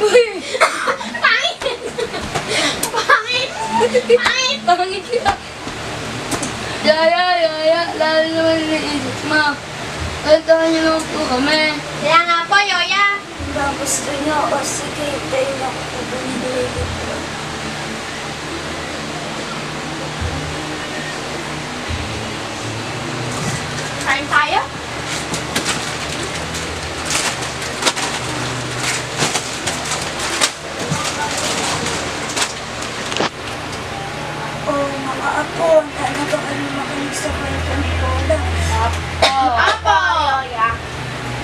Uy! Pangit! Pangit! Pangit! Pangit ka. Yaya, lalo naman naisip mo. Kantahan niyo naman po kami. Kaya nga po, Yoya. Ba gusto niyo? O sige, tayo na ako bumibili dito. Kain tayo? O mga apo, talagang ano makinig sa kwento ni Lola. Apo! Yoya.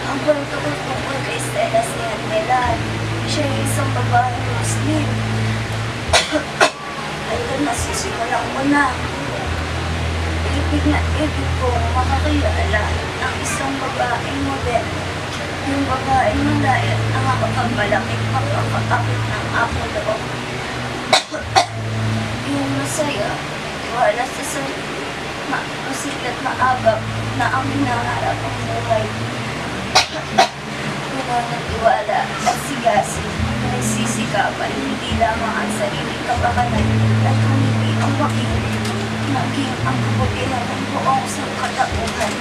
Ang kwento ko tungkol kay Stella si Melan. Siya ay isang babaeng Muslim. Ay doon nasisimulan ko na. Ibig na ibig ko makakilala ang isang babaeng moderno. Yung babaeng malayat na makapagmalakit magkakatakit ng apo loob. Yung masaya, wala sa sarili, masikat na agap na ang hinaharap ang buhay. Natiwala at sigasig na nagsisikapan hindi lamang ang sariling kapakanan at hindi ang naging ang kabutihan ng buong sangkatauhan.